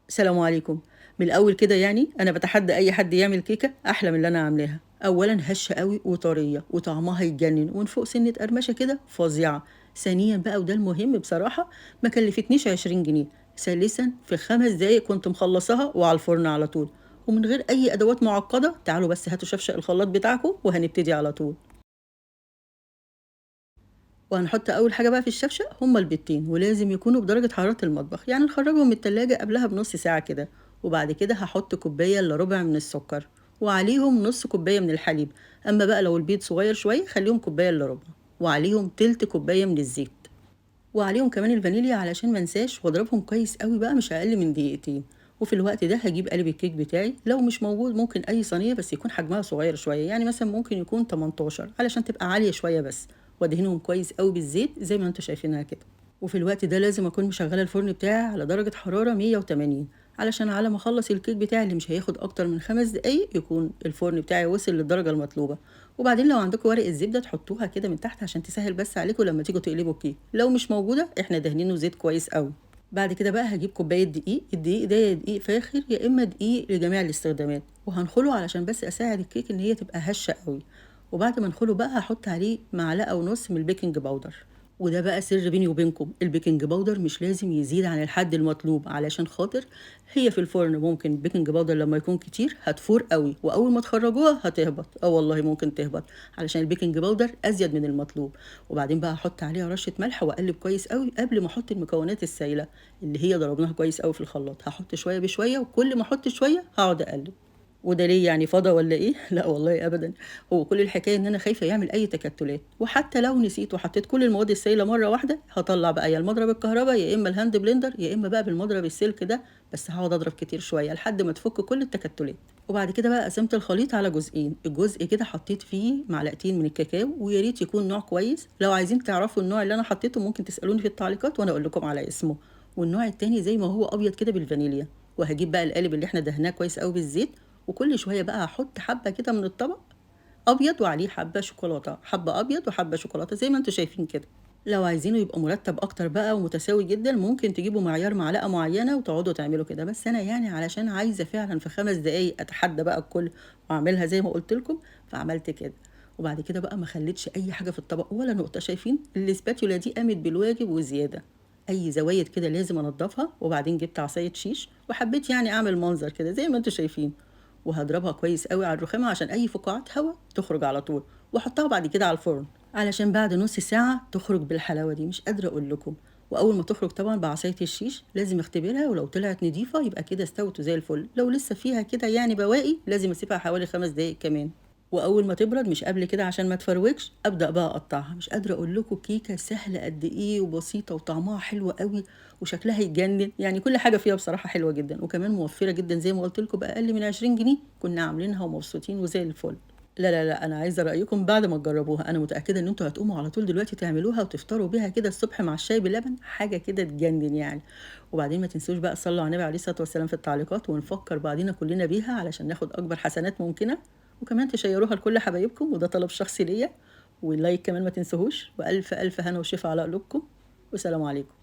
السلام عليكم. من الأول كده يعني أنا باتحدى أي حد يعمل كيكة أحلى من اللي أنا عاملاها. أولًا هشة أوي وطرية وطعمها يجنن ومن فوق سِنّة قرمشة كده فظيعة. ثانيًا بقى وده المهم بصراحة ما كلفتنيش 20 جنيه. ثالثًا في 5 دقايق كنت مخلصاها وعلى الفرن على طول، ومن غير أي أدوات معقدة. تعالوا بس هاتوا شفشق الخلاط بتاعكم وهنبتدي على طول. وهنحط أول حاجة بقى في الشفشق هما البيضتين، ولازم يكونوا بدرجة حرارة المطبخ، يعني نخرجهم من التلاجة قبلها بنص ساعة كده. وبعد كده هحط كوباية إلا ربع من السكر، وعليهم نص كوباية من الحليب. أما بقى لو البيض صغير شوية خليهم كوباية إلا ربع، وعليهم تلت كوباية من الزيت، وعليهم كمان الفانيليا علشان منساش، واضربهم كويس قوي بقى مش أقل من دقيقتين. وفي الوقت ده هجيب قالب الكيك بتاعي، لو مش موجود ممكن أي صينية بس يكون حجمها صغير شوية، يعني مثلا ممكن يكون 18 علشان تبقى عالية شوية بس. وادهنهم كويس قوي بالزيت زي ما انتوا شايفينها كده. وفي الوقت ده لازم أكون مشغلة الفرن بتاعي على درجة حرارة 180، علشان على ما أخلص الكيك بتاعي اللي مش هياخد أكتر من 5 دقايق يكون الفرن بتاعي وصل للدرجة المطلوبة. وبعدين لو عندكم ورق الزبدة تحطوها كده من تحت عشان تسهل بس عليكم لما تيجوا تقلبوا الكيك، لو مش موجودة احنا دهنينه زيت كويس قوي. بعد كده بقى هجيب كوباية دقيق، الدقيق ده يا دقيق فاخر يا إما دقيق لجميع الاستخدامات، وهنخله علشان بس أساعد الكيك إن هي تبقى هشة قوي. وبعد ما نخله بقى هحط عليه معلقة ونص من البيكنج باودر. وده بقى سر بيني وبينكم، البيكنج باودر مش لازم يزيد عن الحد المطلوب، علشان خاطر هي في الفرن ممكن البيكنج باودر لما يكون كتير هتفور قوي، واول ما تخرجوها هتهبط، والله ممكن تهبط، علشان البيكنج باودر ازيد من المطلوب. وبعدين بقى هحط عليها رشة ملح واقلب كويس قوي قبل ما احط المكونات السائلة اللي هي ضربناها كويس قوي في الخلاط. هحط شوية بشوية، وكل ما احط شوية هقعد اقلب. وده ليه يعني فضا والّا إيه؟ لأ والله أبدًا. هو كل الحكاية إن أنا خايفة يعمل أي تكتلات، وحتى لو نسيت وحطيت كل المواد السايلة مرة واحدة، هاطلّع بقى يا المضرب الكهربا يا إما الهاند بلندر يا إما بقى بالمضرب السلك ده، بس هاقعد أضرب كتير شوية لحد ما تفُك كل التكتلات. وبعد كده بقى قسمت الخليط على جزئين، الجزء كده حطيت فيه معلقتين من الكاكاو، ويا ريت يكون نوع كويس. لو عايزين تعرفوا النوع اللي أنا حطيته ممكن تسألوني في التعليقات وأنا أقول لكم على اسمه. والنوع التاني زي ما هو أبيض كده بالفانيليا. وهاجيب بقى القالب اللي إحنا دهناه كويس أوي بالزيت، وكل شوية بقى هاحط حبة كده من الطبق أبيض وعليه حبة شوكولاتة، حبة أبيض وحبة شوكولاتة زي ما انتوا شايفين كده. لو عايزينه يبقى مرتب أكتر بقى ومتساوي جدا ممكن تجيبوا معيار معلقة معينة وتقعدوا تعملوا كده، بس أنا يعني علشان عايزة فعلا في 5 دقايق أتحدى بقى الكل وأعملها زي ما قلت لكم، فعملت كده. وبعد كده بقى ما خليتش أي حاجة في الطبق ولا نقطة، شايفين الاسباتيولا دي قامت بالواجب وزيادة. أي زوايد كده لازم أنضفها. وبعدين جبت عصاية شيش وحبيت يعني أعمل منظر كده زي ما انتوا شايفين، وهاضربها كويس قوي على الرخامة عشان أي فقاعات هوا تخرج على طول، وأحطها بعد كده على الفرن علشان بعد نص ساعة تخرج بالحلاوة دي مش قادرة أقول لكم. وأول ما تخرج طبعا بعصاية الشيش لازم اختبرها، ولو طلعت نضيفة يبقى كده استوت زي الفل، لو لسه فيها كده يعني بواقي لازم أسيبها حوالي 5 دقايق كمان. واول ما تبرد مش قبل كده عشان ما تفروكش ابدا بقى اقطعها. مش قادره اقول لكم كيكه سهله قد ايه وبسيطه وطعمها حلو قوي وشكلها يجنن، يعني كل حاجه فيها بصراحه حلوه جدا وكمان موفره جدا زي ما قلت لكم باقل من 20 جنيه. كنا عاملينها ومبسوطين وزي الفل. لا لا لا، انا عايزه رايكم بعد ما تجربوها. انا متاكده ان انتوا هتقوموا على طول دلوقتي تعملوها وتفطروا بيها كده الصبح مع الشاي بلبن، حاجه كده تجنن يعني. وبعدين ما تنسوش بقى تصلوا على النبي عليه الصلاه والسلام في التعليقات، ونفكر بعضينا كلنا بيها علشان ناخد اكبر حسنات ممكنه. وكمان تشيروها لكل حبايبكم، وده طلب شخصي ليا. واللايك كمان ما تنسوهوش، والف الف هنا وشفا على قلوبكم. والسلام عليكم.